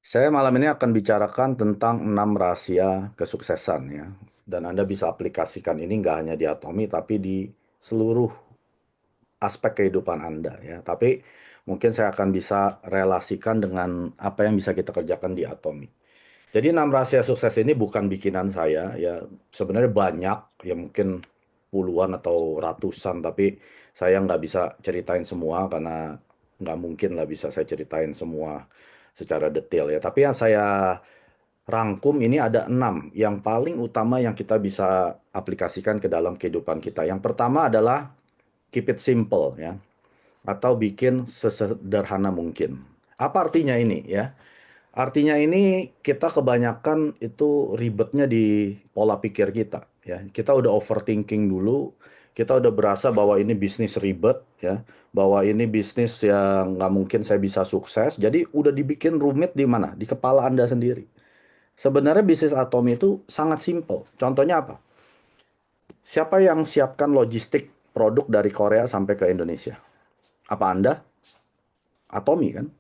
Saya malam ini akan bicarakan tentang 6 rahasia kesuksesan ya. Dan Anda bisa aplikasikan ini nggak hanya di Atomi, tapi di seluruh aspek kehidupan Anda ya. Tapi mungkin saya akan bisa relasikan dengan apa yang bisa kita kerjakan di Atomi. Jadi 6 rahasia sukses ini bukan bikinan saya ya. Sebenarnya banyak ya, mungkin puluhan atau ratusan, tapi saya nggak bisa ceritain semua karena nggak mungkin lah bisa saya ceritain semua secara detail ya. Tapi yang saya rangkum ini ada 6 yang paling utama yang kita bisa aplikasikan ke dalam kehidupan kita. Yang pertama adalah keep it simple ya, atau bikin sesederhana mungkin. Apa artinya ini ya? Artinya ini kita kebanyakan itu ribetnya di pola pikir kita ya. Kita udah overthinking dulu, kita udah berasa bahwa ini bisnis ribet ya, bahwa ini bisnis yang nggak mungkin saya bisa sukses. Jadi udah dibikin rumit di mana? Di kepala Anda sendiri. Sebenarnya bisnis Atomi itu sangat simpel. Contohnya apa? Siapa yang siapkan logistik produk dari Korea sampai ke Indonesia? Apa Anda? Atomi kan?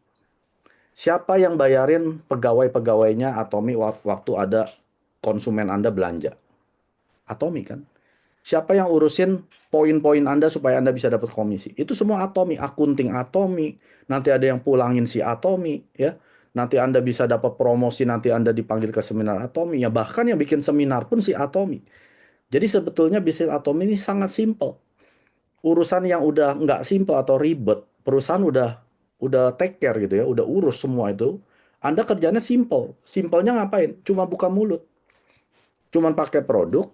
Siapa yang bayarin pegawai-pegawainya Atomi waktu ada konsumen Anda belanja? Atomi kan? Siapa yang urusin poin-poin Anda supaya Anda bisa dapat komisi? Itu semua Atomi, akunting Atomi. Nanti ada yang pulangin si Atomi, ya. Nanti Anda bisa dapat promosi, nanti Anda dipanggil ke seminar Atomi, ya. Bahkan yang bikin seminar pun si Atomi. Jadi sebetulnya bisnis Atomi ini sangat simpel. Urusan yang udah nggak simpel atau ribet, perusahaan udah take care gitu ya, udah urus semua itu. Anda kerjanya simple. Simpelnya ngapain? Cuma buka mulut. Cuman pakai produk,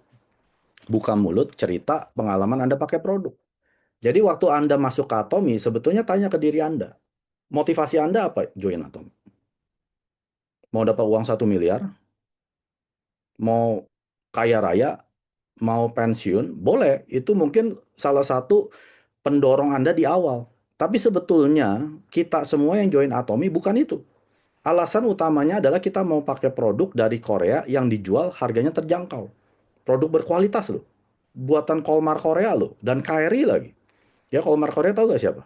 buka mulut, cerita pengalaman Anda pakai produk. Jadi waktu Anda masuk ke Atomi, sebetulnya tanya ke diri Anda. Motivasi Anda apa join Atomi? Mau dapat uang 1 miliar? Mau kaya raya? Mau pensiun? Boleh. Itu mungkin salah satu pendorong Anda di awal. Tapi sebetulnya kita semua yang join Atomi bukan itu. Alasan utamanya adalah kita mau pakai produk dari Korea yang dijual harganya terjangkau. Produk berkualitas loh. Buatan Kolmar Korea loh. Dan KRI lagi. Ya, Kolmar Korea tahu gak siapa?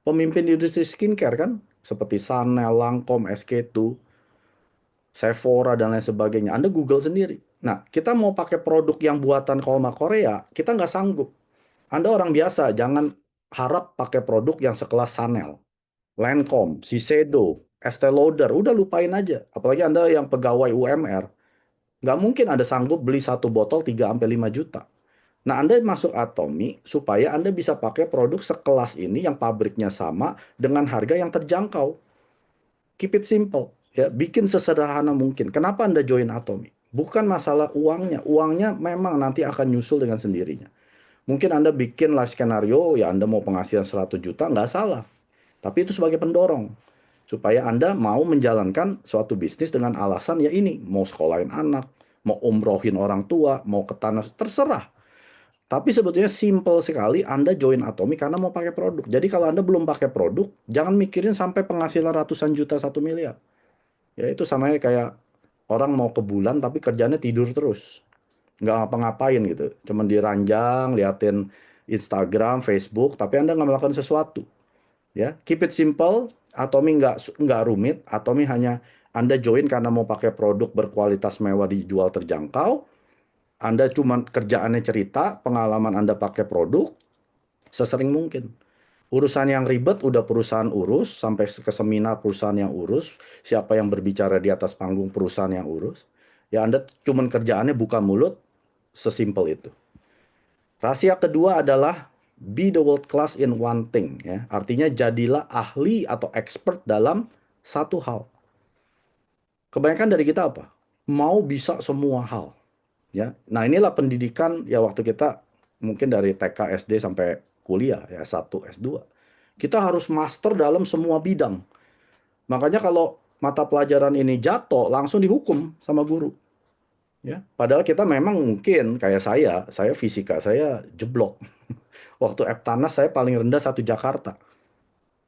Pemimpin di industri skincare kan? Seperti Sanel, Lancome, SK2, Sephora, dan lain sebagainya. Anda Google sendiri. Nah, kita mau pakai produk yang buatan Kolmar Korea, kita nggak sanggup. Anda orang biasa, jangan harap pakai produk yang sekelas Sanel, Lancome, Shiseido, Estée Lauder, udah lupain aja. Apalagi Anda yang pegawai UMR, nggak mungkin Anda sanggup beli satu botol 3 sampai 5 juta. Nah, Anda masuk Atomi supaya Anda bisa pakai produk sekelas ini yang pabriknya sama dengan harga yang terjangkau. Keep it simple, ya, bikin sesederhana mungkin. Kenapa Anda join Atomi? Bukan masalah uangnya. Uangnya memang nanti akan nyusul dengan sendirinya. Mungkin Anda bikin live skenario, ya Anda mau penghasilan 100 juta, nggak salah. Tapi itu sebagai pendorong. Supaya Anda mau menjalankan suatu bisnis dengan alasan ya ini, mau sekolahin anak, mau umrohin orang tua, mau ke tanah, terserah. Tapi sebetulnya simple sekali Anda join Atomi karena mau pakai produk. Jadi kalau Anda belum pakai produk, jangan mikirin sampai penghasilan ratusan juta 1 miliar. Ya itu sama kayak orang mau ke bulan tapi kerjanya tidur terus. Nggak ngapa-ngapain gitu. Cuman diranjang, liatin Instagram, Facebook, tapi Anda nggak melakukan sesuatu. Ya, keep it simple. Atomi nggak rumit. Atomi hanya Anda join karena mau pakai produk berkualitas mewah dijual terjangkau. Anda cuma kerjaannya cerita, pengalaman Anda pakai produk, sesering mungkin. Urusan yang ribet udah perusahaan urus, sampai ke seminar perusahaan yang urus, siapa yang berbicara di atas panggung perusahaan yang urus. Ya Anda cuma kerjaannya buka mulut, sesimpel itu. Rahasia kedua adalah be the world class in one thing ya. Artinya jadilah ahli atau expert dalam satu hal. Kebanyakan dari kita apa? Mau bisa semua hal. Ya. Nah, inilah pendidikan ya waktu kita mungkin dari TK, SD sampai kuliah ya S1, S2. Kita harus master dalam semua bidang. Makanya kalau mata pelajaran ini jatuh langsung dihukum sama guru. Ya, padahal kita memang mungkin kayak saya fisika saya jeblok. Waktu Eptanas saya paling rendah 1 Jakarta.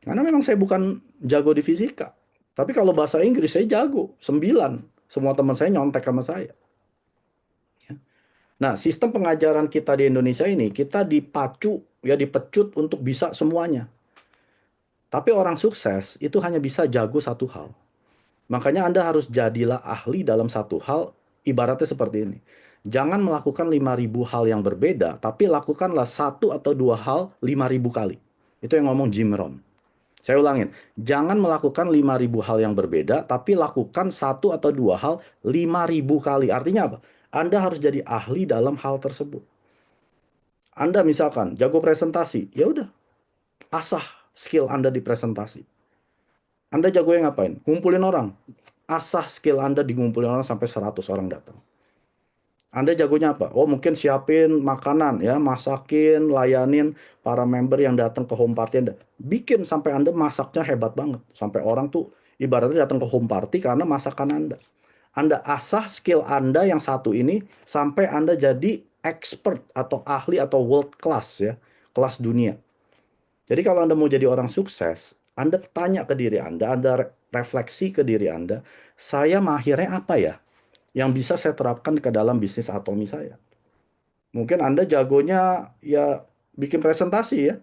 Karena memang saya bukan jago di fisika. Tapi kalau bahasa Inggris saya jago, 9. Semua teman saya nyontek sama saya. Nah, sistem pengajaran kita di Indonesia ini, kita dipacu, ya dipecut untuk bisa semuanya. Tapi orang sukses itu hanya bisa jago satu hal. Makanya Anda harus jadilah ahli dalam satu hal, ibaratnya seperti ini. Jangan melakukan 5.000 hal yang berbeda, tapi lakukanlah satu atau dua hal 5.000 kali. Itu yang ngomong Jim Rohn. Saya ulangin, jangan melakukan 5.000 hal yang berbeda, tapi lakukan satu atau dua hal 5.000 kali. Artinya apa? Anda harus jadi ahli dalam hal tersebut. Anda misalkan jago presentasi, ya udah, asah skill Anda di presentasi. Anda jago yang ngapain? Ngumpulin orang. Asah skill Anda di ngumpulin orang sampai 100 orang datang. Anda jagonya apa? Oh, mungkin siapin makanan ya, masakin, layanin para member yang datang ke home party Anda. Bikin sampai Anda masaknya hebat banget. Sampai orang tuh ibaratnya datang ke home party karena masakan Anda. Anda asah skill Anda yang satu ini sampai Anda jadi expert atau ahli atau world class ya, kelas dunia. Jadi kalau Anda mau jadi orang sukses, Anda tanya ke diri Anda refleksi ke diri Anda, saya mahirnya apa ya yang bisa saya terapkan ke dalam bisnis Atomi saya. Mungkin Anda jagonya ya bikin presentasi ya.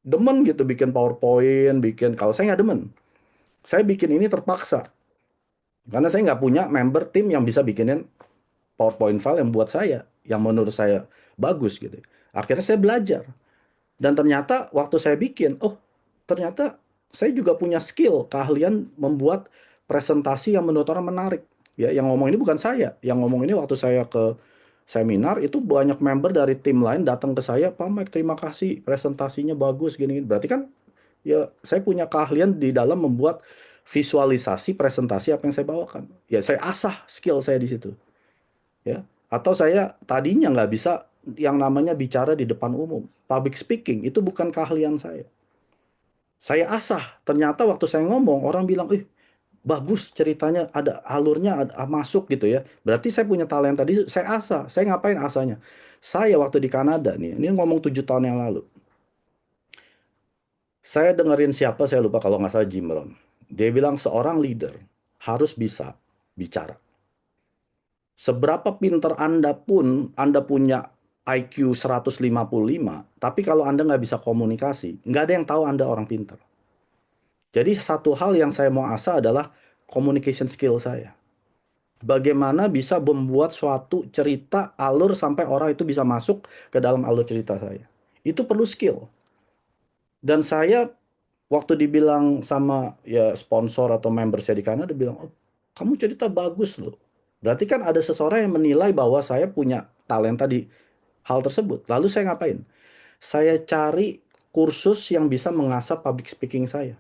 Demen gitu bikin PowerPoint, bikin kalau saya nggak demen. Saya bikin ini terpaksa. Karena saya nggak punya member tim yang bisa bikinin PowerPoint file yang buat saya, yang menurut saya bagus gitu. Akhirnya saya belajar. Dan ternyata waktu saya bikin, oh ternyata saya juga punya skill, keahlian membuat presentasi yang menurut orang menarik. Ya, yang ngomong ini bukan saya. Yang ngomong ini waktu saya ke seminar, itu banyak member dari tim lain datang ke saya, Pak Mike, terima kasih, presentasinya bagus, gini. Berarti kan, ya saya punya keahlian di dalam membuat visualisasi presentasi apa yang saya bawakan. Ya, saya asah skill saya di situ. Ya, atau saya tadinya nggak bisa yang namanya bicara di depan umum. Public speaking itu bukan keahlian saya. Saya asah. Ternyata waktu saya ngomong, orang bilang, bagus ceritanya, ada alurnya, ada masuk gitu ya. Berarti saya punya talenta di situ. Saya asah. Saya ngapain asahnya? Saya waktu di Kanada nih, ini ngomong 7 tahun yang lalu. Saya dengerin siapa, saya lupa kalau nggak salah Jim Rohn. Dia bilang seorang leader harus bisa bicara. Seberapa pinter Anda pun, Anda punya IQ 155, tapi kalau Anda nggak bisa komunikasi, nggak ada yang tahu Anda orang pinter. Jadi satu hal yang saya mau asah adalah communication skill saya. Bagaimana bisa membuat suatu cerita alur sampai orang itu bisa masuk ke dalam alur cerita saya. Itu perlu skill. Dan saya waktu dibilang sama ya sponsor atau member saya di Kanada, dia bilang, oh, kamu cerita bagus loh. Berarti kan ada seseorang yang menilai bahwa saya punya talenta di hal tersebut. Lalu saya ngapain? Saya cari kursus yang bisa mengasah public speaking saya.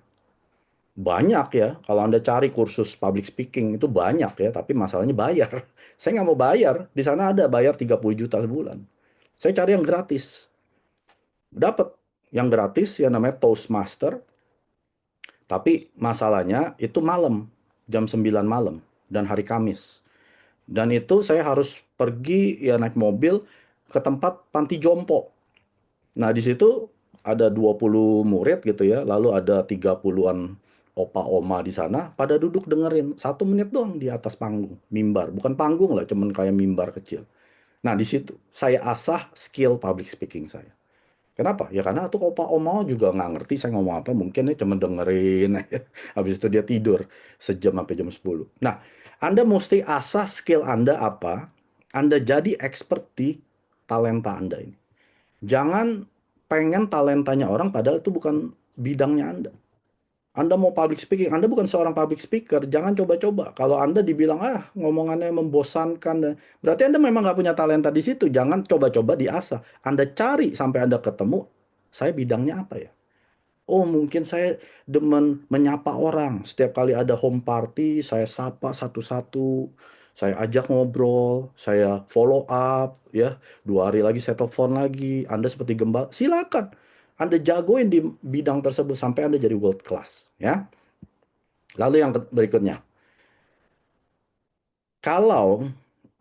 Banyak ya, kalau Anda cari kursus public speaking itu banyak ya, tapi masalahnya bayar. Saya nggak mau bayar, di sana ada bayar 30 juta sebulan. Saya cari yang gratis. Dapat yang gratis yang namanya Toastmaster, tapi masalahnya itu malam, jam 9 malam, dan hari Kamis. Dan itu saya harus pergi ya naik mobil ke tempat panti jompo. Nah, di situ ada 20 murid gitu ya, lalu ada 30-an opa oma di sana, pada duduk dengerin. 1 menit doang di atas panggung, mimbar. Bukan panggung lah, cuman kayak mimbar kecil. Nah, di situ saya asah skill public speaking saya. Kenapa? Ya karena tuh opa oma juga nggak ngerti saya ngomong apa, mungkin dia cuma dengerin. Habis itu dia tidur sejam sampai jam 10. Nah, Anda mesti asah skill Anda apa, Anda jadi expert di talenta Anda ini. Jangan pengen talentanya orang padahal itu bukan bidangnya Anda. Anda mau public speaking, Anda bukan seorang public speaker, jangan coba-coba. Kalau Anda dibilang, ngomongannya membosankan, berarti Anda memang nggak punya talenta di situ. Jangan coba-coba diasah. Anda cari sampai Anda ketemu, saya bidangnya apa ya? Oh, mungkin saya demen menyapa orang. Setiap kali ada home party, saya sapa satu-satu. Saya ajak ngobrol, saya follow up, ya. 2 hari lagi saya telepon lagi. Anda seperti gembala, silakan. Anda jagoin di bidang tersebut sampai Anda jadi world class, ya. Lalu yang berikutnya, kalau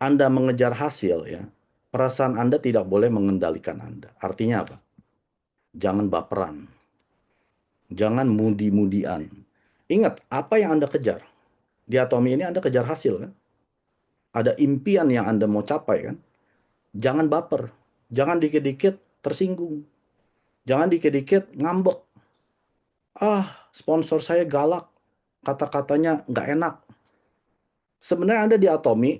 Anda mengejar hasil, ya, perasaan Anda tidak boleh mengendalikan Anda. Artinya apa? Jangan baperan. Jangan mudi-mudian. Ingat, apa yang Anda kejar? Di Atomi ini Anda kejar hasil kan? Ada impian yang Anda mau capai kan? Jangan baper. Jangan dikit-dikit tersinggung. Jangan dikit-dikit ngambek. Sponsor saya galak. Kata-katanya nggak enak. Sebenarnya Anda di Atomi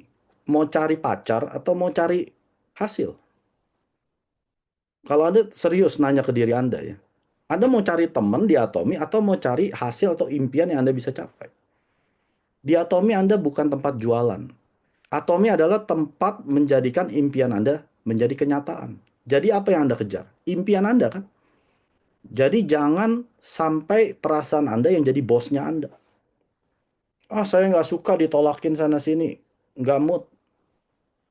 mau cari pacar atau mau cari hasil? Kalau Anda serius nanya ke diri Anda ya, Anda mau cari teman di Atomi atau mau cari hasil atau impian yang Anda bisa capai? Di Atomi Anda bukan tempat jualan. Atomi adalah tempat menjadikan impian Anda menjadi kenyataan. Jadi apa yang Anda kejar? Impian Anda kan? Jadi jangan sampai perasaan Anda yang jadi bosnya Anda. Ah, saya nggak suka ditolakin sana sini. Nggak mood.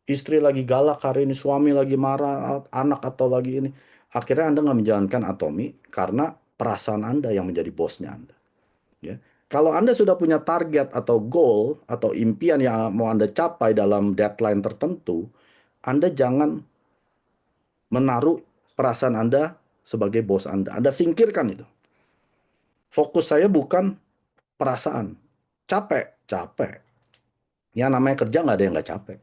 Istri lagi galak hari ini, suami lagi marah, anak atau lagi ini. Akhirnya Anda nggak menjalankan Atomi karena perasaan Anda yang menjadi bosnya Anda. Ya. Kalau Anda sudah punya target atau goal atau impian yang mau Anda capai dalam deadline tertentu, Anda jangan menaruh perasaan Anda sebagai bos Anda. Anda singkirkan itu. Fokus saya bukan perasaan. Capek, capek. Ya namanya kerja nggak ada yang nggak capek.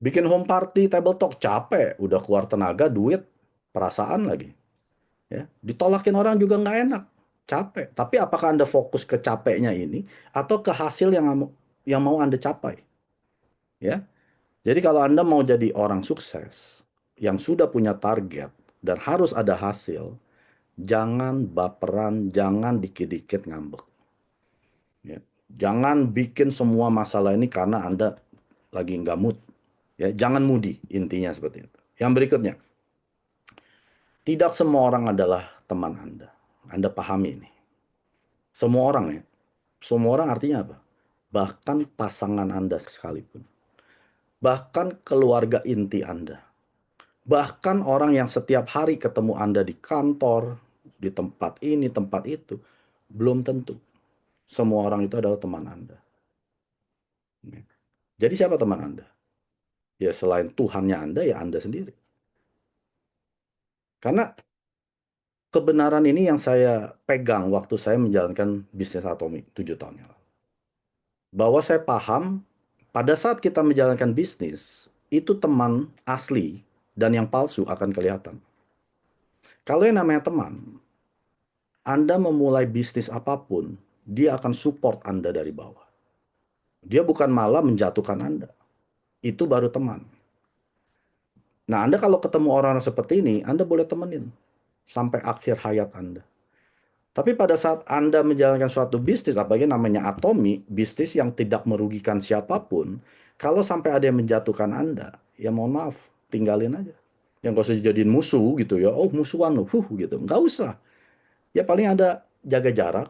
Bikin home party, table talk, capek. Udah keluar tenaga, duit, perasaan lagi. Ya, ditolakin orang juga nggak enak, capek. Tapi apakah Anda fokus ke capeknya ini atau ke hasil yang mau Anda capai? Ya, jadi kalau Anda mau jadi orang sukses yang sudah punya target dan harus ada hasil, jangan baperan, jangan dikit-dikit ngambek. Ya. Jangan bikin semua masalah ini karena Anda lagi nggak mood. Ya, jangan moody, intinya seperti itu. Yang berikutnya, tidak semua orang adalah teman Anda. Anda pahami ini. Semua orang ya. Semua orang artinya apa? Bahkan pasangan Anda sekalipun. Bahkan keluarga inti Anda. Bahkan orang yang setiap hari ketemu Anda di kantor, di tempat ini, tempat itu. Belum tentu. Semua orang itu adalah teman Anda. Jadi siapa teman Anda? Ya selain Tuhannya Anda, ya Anda sendiri. Karena kebenaran ini yang saya pegang waktu saya menjalankan bisnis Atomi 7 tahun yang lalu. Bahwa saya paham pada saat kita menjalankan bisnis, itu teman asli dan yang palsu akan kelihatan. Kalau yang namanya teman, Anda memulai bisnis apapun, dia akan support Anda dari bawah. Dia bukan malah menjatuhkan Anda. Itu baru teman. Nah, Anda kalau ketemu orang-orang seperti ini, Anda boleh temenin sampai akhir hayat Anda. Tapi pada saat Anda menjalankan suatu bisnis, apalagi namanya Atomi, bisnis yang tidak merugikan siapapun, kalau sampai ada yang menjatuhkan Anda, ya mohon maaf, tinggalin aja. Yang gak usah dijadiin musuh gitu ya, oh musuhan loh, gitu. Nggak usah. Ya paling ada jaga jarak,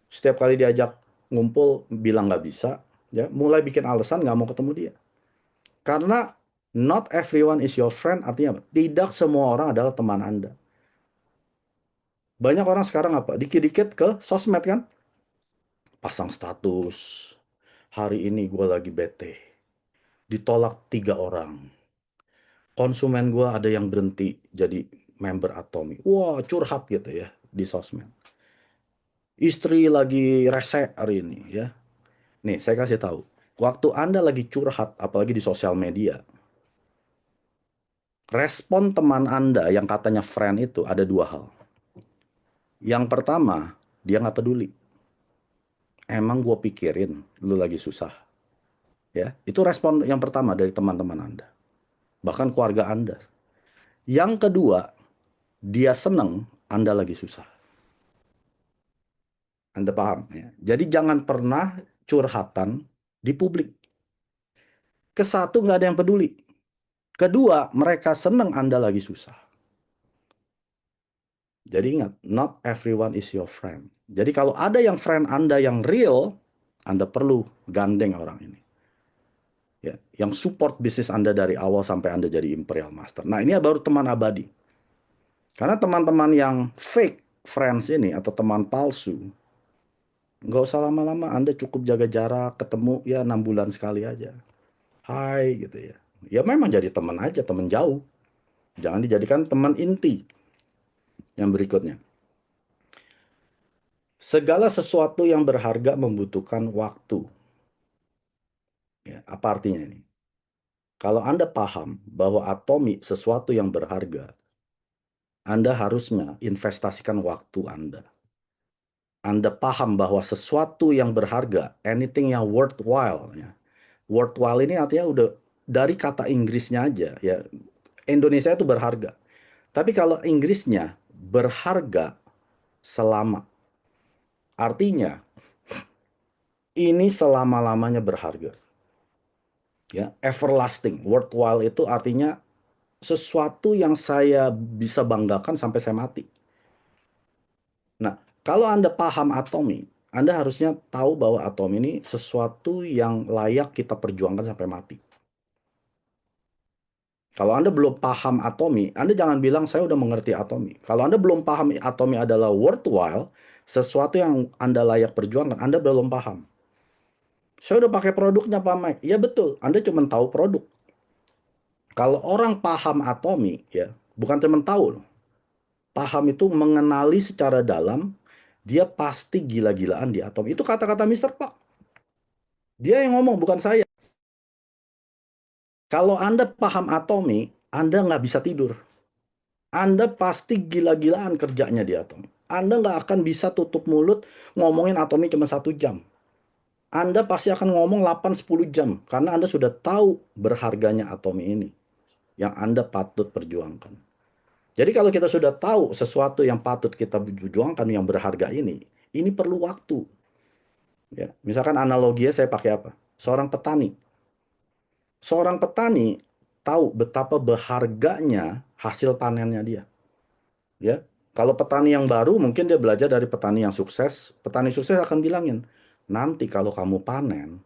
setiap kali diajak ngumpul bilang nggak bisa, ya mulai bikin alasan nggak mau ketemu dia. Karena not everyone is your friend, artinya apa? Tidak semua orang adalah teman Anda. Banyak orang sekarang apa? Dikit-dikit ke sosmed kan? Pasang status. Hari ini gue lagi bete. Ditolak 3 orang. Konsumen gue ada yang berhenti jadi member Atomi. Wah, curhat gitu ya di sosmed. Istri lagi rese hari ini ya. Nih, saya kasih tahu. Waktu Anda lagi curhat, apalagi di sosial media, respon teman Anda yang katanya friend itu ada 2 hal. Yang pertama, dia nggak peduli. Emang gue pikirin lu lagi susah. Ya, itu respon yang pertama dari teman-teman Anda. Bahkan keluarga Anda. Yang kedua, dia seneng Anda lagi susah. Anda paham ya? Jadi jangan pernah curhatan di publik. Kesatu nggak ada yang peduli. Kedua, mereka seneng Anda lagi susah. Jadi ingat, not everyone is your friend. Jadi kalau ada yang friend Anda yang real, Anda perlu gandeng orang ini. Ya, yang support bisnis Anda dari awal sampai Anda jadi Imperial Master. Nah, ini baru teman abadi. Karena teman-teman yang fake friends ini atau teman palsu, nggak usah lama-lama, Anda cukup jaga jarak, ketemu ya 6 bulan sekali aja. Hai gitu ya. Ya memang jadi teman aja, teman jauh. Jangan dijadikan teman inti. Yang berikutnya. Segala sesuatu yang berharga membutuhkan waktu. Ya, apa artinya ini? Kalau Anda paham bahwa Atomi sesuatu yang berharga, Anda harusnya investasikan waktu Anda. Anda paham bahwa sesuatu yang berharga, anything yang worthwhile, ya. Worthwhile ini artinya udah dari kata Inggrisnya aja, ya. Indonesia itu berharga. Tapi kalau Inggrisnya berharga selama, artinya ini selama-lamanya berharga. Ya, everlasting, worthwhile itu artinya sesuatu yang saya bisa banggakan sampai saya mati. Nah, kalau Anda paham atomi, Anda harusnya tahu bahwa atom ini sesuatu yang layak kita perjuangkan sampai mati. Kalau Anda belum paham atomi, Anda jangan bilang saya udah mengerti atomi. Kalau Anda belum paham atomi adalah worthwhile, sesuatu yang Anda layak perjuangkan, Anda belum paham. Saya udah pakai produknya Pak Mike. Iya betul, Anda cuma tahu produk. Kalau orang paham atomi, ya, bukan cuma tahu loh. Paham itu mengenali secara dalam, dia pasti gila-gilaan di atom. Itu kata-kata Mister Pak. Dia yang ngomong, bukan saya. Kalau Anda paham atomi, Anda nggak bisa tidur. Anda pasti gila-gilaan kerjanya di atom. Anda nggak akan bisa tutup mulut ngomongin atomi cuma 1 jam. Anda pasti akan ngomong 8-10 jam. Karena Anda sudah tahu berharganya atomi ini. Yang Anda patut perjuangkan. Jadi kalau kita sudah tahu sesuatu yang patut kita perjuangkan yang berharga ini perlu waktu. Ya, misalkan analoginya saya pakai apa? Seorang petani. Seorang petani tahu betapa berharganya hasil panennya dia. Ya, kalau petani yang baru mungkin dia belajar dari petani yang sukses. Petani sukses akan bilangin, nanti kalau kamu panen,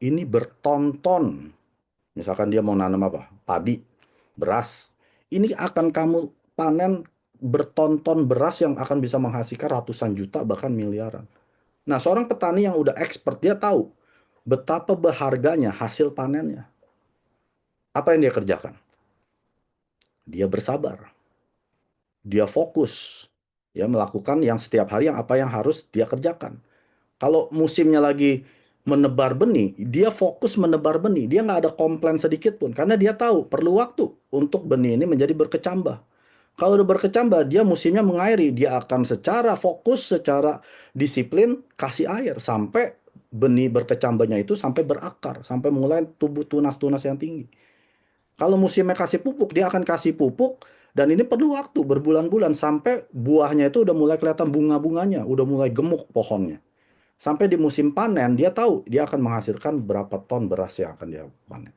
ini bertonton. Misalkan dia mau nanam apa? Padi, beras. Ini akan kamu panen bertonton beras yang akan bisa menghasilkan ratusan juta bahkan miliaran. Nah, seorang petani yang udah expert dia tahu betapa berharganya hasil panennya. Apa yang dia kerjakan? Dia bersabar. Dia fokus. Ya, melakukan yang setiap hari yang apa yang harus dia kerjakan. Kalau musimnya lagi menebar benih, dia fokus menebar benih. Dia nggak ada komplain sedikit pun. Karena dia tahu perlu waktu untuk benih ini menjadi berkecambah. Kalau udah berkecambah, dia musimnya mengairi. Dia akan secara fokus, secara disiplin, kasih air. Sampai benih berkecambahnya itu sampai berakar. Sampai mulai tumbuh tunas-tunas yang tinggi. Kalau musimnya kasih pupuk, dia akan kasih pupuk. Dan ini perlu waktu berbulan-bulan. Sampai buahnya itu udah mulai kelihatan bunga-bunganya. Udah mulai gemuk pohonnya. Sampai di musim panen, dia tahu dia akan menghasilkan berapa ton beras yang akan dia panen.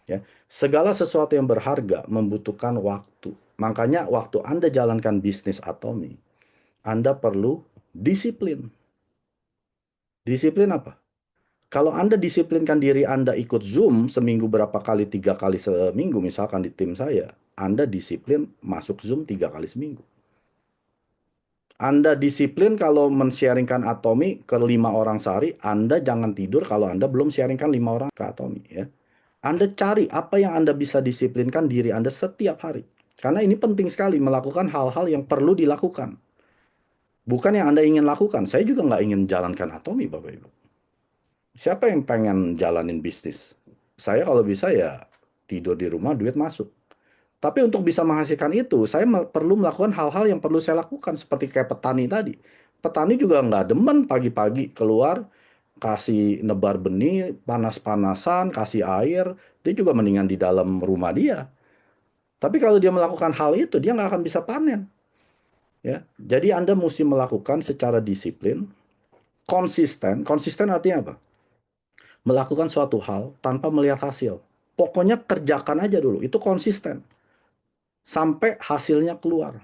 Ya, segala sesuatu yang berharga membutuhkan waktu. Makanya waktu Anda jalankan bisnis atomi, Anda perlu disiplin. Disiplin apa? Kalau Anda disiplinkan diri Anda ikut Zoom seminggu berapa kali, 3 kali seminggu, misalkan di tim saya, Anda disiplin masuk Zoom 3 kali seminggu. Anda disiplin kalau men-sharingkan Atomi ke 5 orang sehari, Anda jangan tidur kalau Anda belum sharingkan 5 orang ke Atomi. Ya. Anda cari apa yang Anda bisa disiplinkan diri Anda setiap hari. Karena ini penting sekali melakukan hal-hal yang perlu dilakukan. Bukan yang Anda ingin lakukan. Saya juga nggak ingin jalankan Atomi, Bapak Ibu. Siapa yang pengen jalanin bisnis? Saya kalau bisa ya tidur di rumah, duit masuk. Tapi untuk bisa menghasilkan itu, saya perlu melakukan hal-hal yang perlu saya lakukan. Seperti kayak petani tadi. Petani juga nggak demen pagi-pagi keluar, kasih nebar benih, panas-panasan, kasih air. Dia juga mendingan di dalam rumah dia. Tapi kalau dia melakukan hal itu, dia nggak akan bisa panen. Ya, jadi Anda mesti melakukan secara disiplin, konsisten. Konsisten artinya apa? Melakukan suatu hal tanpa melihat hasil. Pokoknya kerjakan aja dulu, itu konsisten. Sampai hasilnya keluar.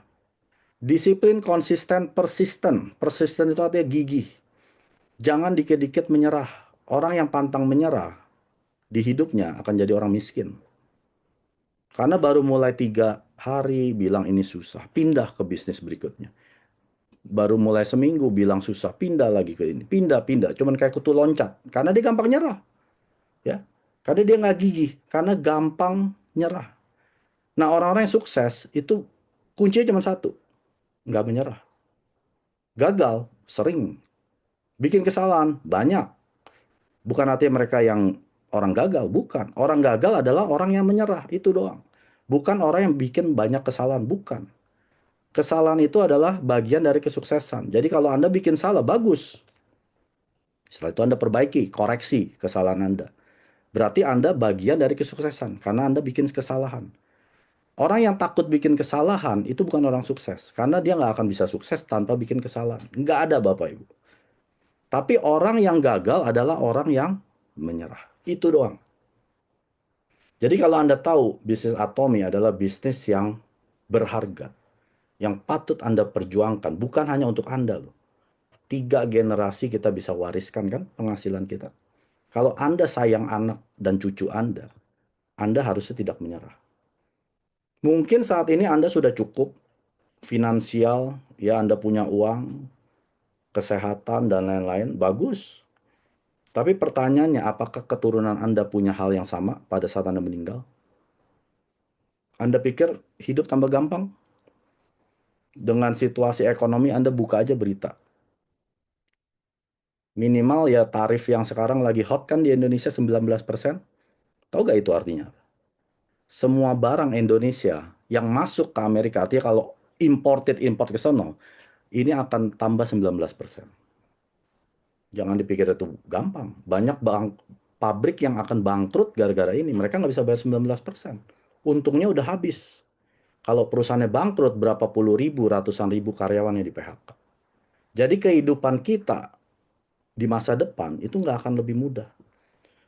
Disiplin, konsisten, persisten. Persisten itu artinya gigih. Jangan dikit-dikit menyerah. Orang yang pantang menyerah di hidupnya akan jadi orang miskin. Karena baru mulai 3 hari bilang ini susah, pindah ke bisnis berikutnya. Baru mulai seminggu bilang susah, pindah lagi ke ini. Pindah. Cuman kayak kutu loncat. Karena dia gampang nyerah. Ya, karena dia nggak gigih. Karena gampang nyerah. Nah, orang-orang yang sukses itu kuncinya cuma satu. Nggak menyerah. Gagal, sering. Bikin kesalahan, banyak. Bukan artinya mereka yang orang gagal, bukan. Orang gagal adalah orang yang menyerah, itu doang. Bukan orang yang bikin banyak kesalahan, bukan. Kesalahan itu adalah bagian dari kesuksesan. Jadi kalau Anda bikin salah, bagus. Setelah itu Anda perbaiki, koreksi kesalahan Anda. Berarti Anda bagian dari kesuksesan, karena Anda bikin kesalahan. Orang yang takut bikin kesalahan, itu bukan orang sukses. Karena dia nggak akan bisa sukses tanpa bikin kesalahan. Nggak ada Bapak Ibu. Tapi orang yang gagal adalah orang yang menyerah. Itu doang. Jadi kalau Anda tahu bisnis Atomi adalah bisnis yang berharga, yang patut Anda perjuangkan, bukan hanya untuk Anda loh. 3 generasi kita bisa wariskan kan penghasilan kita. Kalau Anda sayang anak dan cucu Anda harusnya tidak menyerah. Mungkin saat ini Anda sudah cukup finansial, ya Anda punya uang, kesehatan, dan lain-lain, bagus. Tapi pertanyaannya, apakah keturunan Anda punya hal yang sama pada saat Anda meninggal? Anda pikir hidup tambah gampang? Dengan situasi ekonomi, Anda buka aja berita. Minimal ya tarif yang sekarang lagi hot kan di Indonesia 19%. Tahu gak itu artinya? Semua barang Indonesia yang masuk ke Amerika, artinya kalau import ke sana, ini akan tambah 19%. Jangan dipikir itu gampang. Banyak pabrik yang akan bangkrut gara-gara ini. Mereka nggak bisa bayar 19%. Untungnya udah habis. Kalau perusahaannya bangkrut, berapa puluh ribu, ratusan ribu karyawannya di PHK. Jadi kehidupan kita di masa depan itu nggak akan lebih mudah.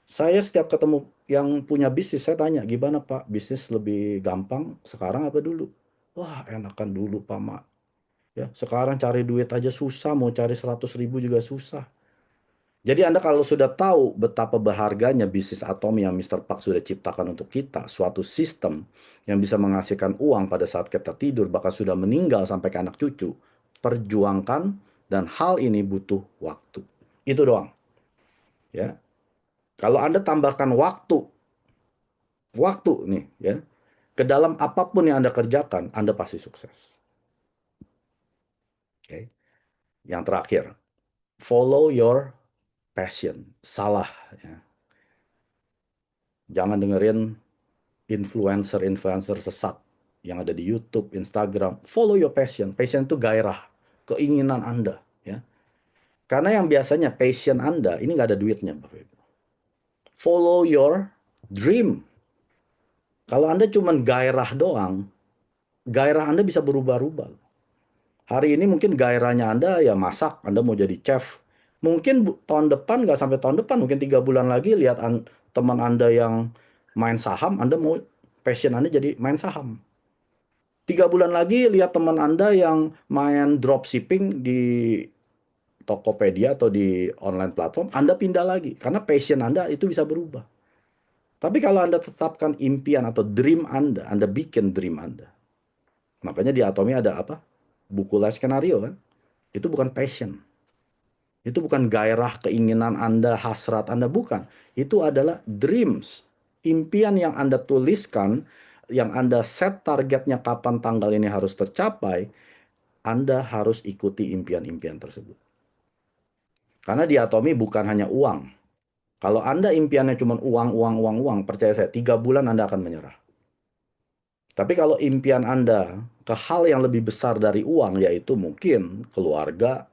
Saya setiap ketemu yang punya bisnis, saya tanya, gimana Pak, bisnis lebih gampang sekarang apa dulu? Wah, enakan dulu Pak Mak. Ya, sekarang cari duit aja susah, mau cari 100 ribu juga susah. Jadi Anda kalau sudah tahu betapa berharganya bisnis atom yang Mr. Park sudah ciptakan untuk kita, suatu sistem yang bisa menghasilkan uang pada saat kita tidur, bahkan sudah meninggal sampai ke anak cucu, perjuangkan, dan hal ini butuh waktu. Itu doang. Ya, kalau Anda tambahkan waktu nih ya, ke dalam apapun yang Anda kerjakan, Anda pasti sukses. Oke. Yang terakhir, follow your passion. Salah ya. Jangan dengerin influencer-influencer sesat yang ada di YouTube, Instagram. Follow your passion. Passion itu gairah, keinginan Anda ya. Karena yang biasanya passion Anda ini nggak ada duitnya, Bapak Ibu. Follow your dream. Kalau Anda cuma gairah doang, gairah Anda bisa berubah-ubah. Hari ini mungkin gairahnya Anda ya masak, Anda mau jadi chef. Mungkin tahun depan, nggak sampai tahun depan, mungkin 3 bulan lagi lihat teman Anda yang main saham, Anda mau passion Anda jadi main saham. 3 bulan lagi lihat teman Anda yang main dropshipping di Tokopedia atau di online platform, Anda pindah lagi. Karena passion Anda itu bisa berubah. Tapi kalau Anda tetapkan impian atau dream Anda bikin dream Anda. Makanya di Atomi ada apa? Buku life skenario kan? Itu bukan passion. Itu bukan gairah, keinginan Anda, hasrat Anda, bukan. Itu adalah dreams. Impian yang Anda tuliskan, yang Anda set targetnya kapan tanggal ini harus tercapai, Anda harus ikuti impian-impian tersebut. Karena di Atomi bukan hanya uang. Kalau Anda impiannya cuma uang, uang, uang, uang, percaya saya, 3 bulan Anda akan menyerah. Tapi kalau impian Anda ke hal yang lebih besar dari uang, yaitu mungkin keluarga,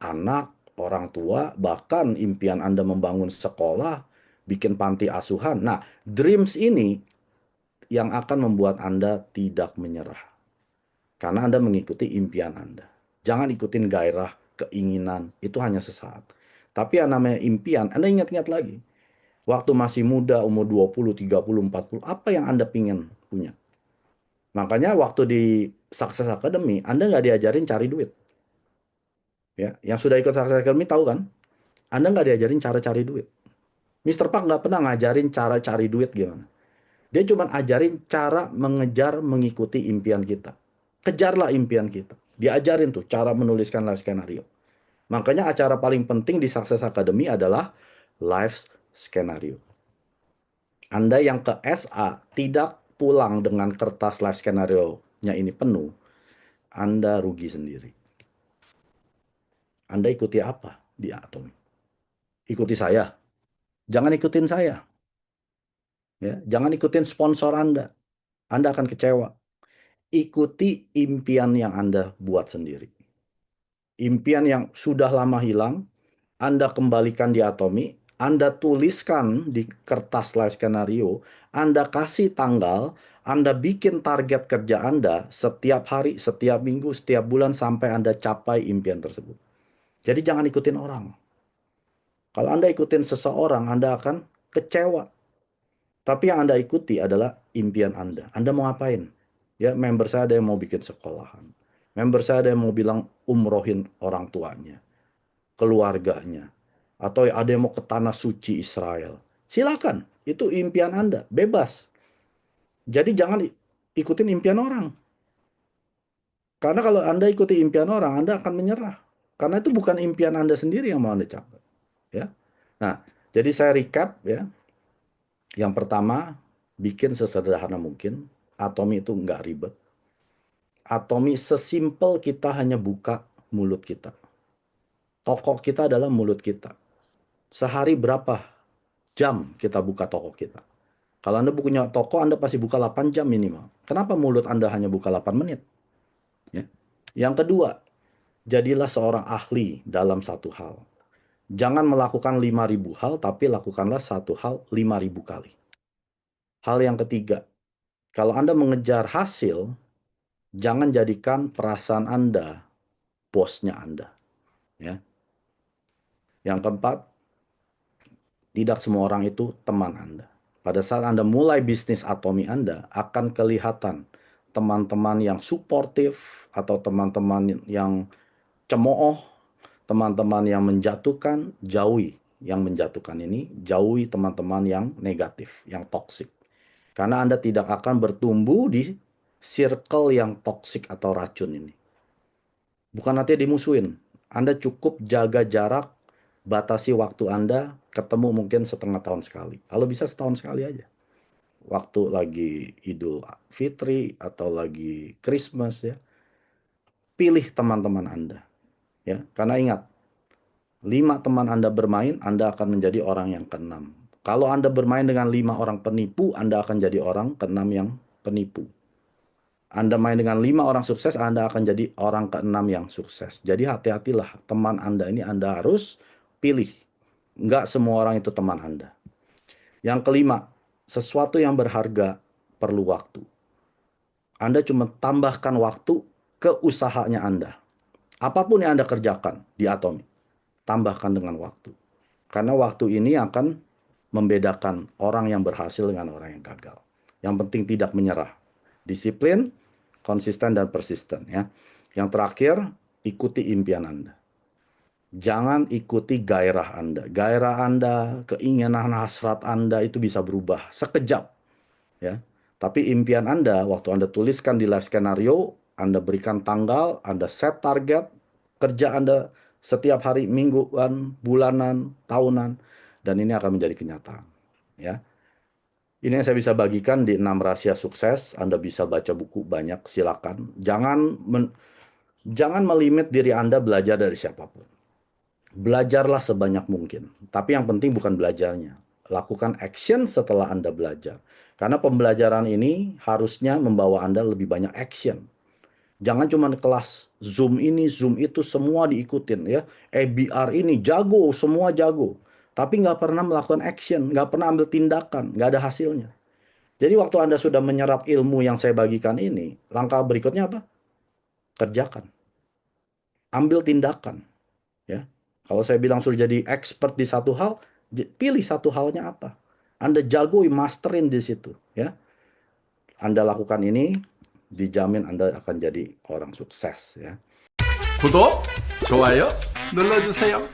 anak, orang tua, bahkan impian Anda membangun sekolah, bikin panti asuhan. Nah, dreams ini yang akan membuat Anda tidak menyerah. Karena Anda mengikuti impian Anda. Jangan ikutin gairah, keinginan, itu hanya sesaat. Tapi yang namanya impian, Anda ingat-ingat lagi. Waktu masih muda, umur 20, 30, 40, apa yang Anda pingin punya? Makanya waktu di Success Academy, Anda nggak diajarin cari duit. Ya, yang sudah ikut Success Academy tahu kan? Anda nggak diajarin cara cari duit. Mister Park nggak pernah ngajarin cara cari duit gimana. Dia cuma ajarin cara mengejar, mengikuti impian kita. Kejarlah impian kita. Diajarin tuh cara menuliskan life skenario. Makanya acara paling penting di Success Academy adalah life skenario. Anda yang ke SA tidak pulang dengan kertas life skenario-nya ini penuh, Anda rugi sendiri. Anda ikuti apa di Atomi? Ikuti saya. Jangan ikutin saya. Ya, jangan ikutin sponsor Anda. Anda akan kecewa. ikuti impian yang Anda buat sendiri. Impian yang sudah lama hilang, Anda kembalikan di Atomi, Anda tuliskan di kertas life skenario, Anda kasih tanggal, Anda bikin target kerja Anda setiap hari, setiap minggu, setiap bulan sampai Anda capai impian tersebut. Jadi jangan ikutin orang. Kalau Anda ikutin seseorang, Anda akan kecewa. Tapi yang Anda ikuti adalah impian Anda. Anda mau ngapain? Ya, member saya ada yang mau bikin sekolahan. Member saya ada yang mau bilang umrohin orang tuanya, keluarganya. Atau ada yang mau ke tanah suci Israel. Silakan, itu impian Anda, bebas. Jadi jangan ikutin impian orang. Karena kalau Anda ikuti impian orang, Anda akan menyerah. Karena itu bukan impian Anda sendiri yang mau Anda capai. Ya. Nah, jadi saya recap ya. Yang pertama, bikin sesederhana mungkin. Atomi itu nggak ribet. Atomi sesimpel kita hanya buka mulut kita. Toko kita adalah mulut kita. Sehari berapa jam kita buka toko kita? Kalau Anda punya toko, Anda pasti buka 8 jam minimal. Kenapa mulut Anda hanya buka 8 menit? Ya. Yang kedua, jadilah seorang ahli dalam satu hal. Jangan melakukan 5.000 hal, tapi lakukanlah satu hal 5.000 kali. Hal yang ketiga, kalau Anda mengejar hasil, jangan jadikan perasaan Anda bosnya Anda. Ya. Yang keempat, tidak semua orang itu teman Anda. Pada saat Anda mulai bisnis Atomi Anda, akan kelihatan teman-teman yang suportif atau teman-teman yang cemooh, teman-teman yang menjatuhkan, jauhi yang menjatuhkan ini, jauhi teman-teman yang negatif, yang toksik. Karena Anda tidak akan bertumbuh di circle yang toksik atau racun ini. Bukan artinya dimusuhin. Anda cukup jaga jarak, batasi waktu Anda, ketemu mungkin setengah tahun sekali. Kalau bisa setahun sekali aja. Waktu lagi Idul Fitri atau lagi Christmas ya. Pilih teman-teman Anda. Ya, karena ingat, 5 teman Anda bermain, Anda akan menjadi orang yang keenam. Kalau Anda bermain dengan 5 orang penipu, Anda akan jadi orang keenam yang penipu. Anda main dengan 5 orang sukses, Anda akan jadi orang keenam yang sukses. Jadi hati-hatilah, teman Anda ini Anda harus pilih. Nggak semua orang itu teman Anda. Yang kelima, sesuatu yang berharga perlu waktu. Anda cuma tambahkan waktu ke usahanya Anda. Apapun yang Anda kerjakan di Atomi, tambahkan dengan waktu. Karena waktu ini akan membedakan orang yang berhasil dengan orang yang gagal. Yang penting tidak menyerah. Disiplin, konsisten, dan persisten. Ya. Yang terakhir, ikuti impian Anda. Jangan ikuti gairah Anda. Gairah Anda, keinginan hasrat Anda itu bisa berubah sekejap. Ya. Tapi impian Anda, waktu Anda tuliskan di life skenario, Anda berikan tanggal, Anda set target, kerja Anda setiap hari, mingguan, bulanan, tahunan, dan ini akan menjadi kenyataan. Ya. Ini yang saya bisa bagikan di 6 rahasia sukses. Anda bisa baca buku banyak, silakan. Jangan melimit diri Anda belajar dari siapapun. Belajarlah sebanyak mungkin. Tapi yang penting bukan belajarnya. Lakukan action setelah Anda belajar. Karena pembelajaran ini harusnya membawa Anda lebih banyak action. Jangan cuma kelas Zoom ini, Zoom itu, semua diikutin ya. EBR ini jago, semua jago. Tapi nggak pernah melakukan action, nggak pernah ambil tindakan, nggak ada hasilnya. Jadi waktu Anda sudah menyerap ilmu yang saya bagikan ini, langkah berikutnya apa? Kerjakan. Ambil tindakan. Ya. Kalau saya bilang sudah jadi expert di satu hal, pilih satu halnya apa. Anda jago, masterin di situ. Ya. Anda lakukan ini, dijamin Anda akan jadi orang sukses. Ya. 구독, 좋아요 눌러주세요.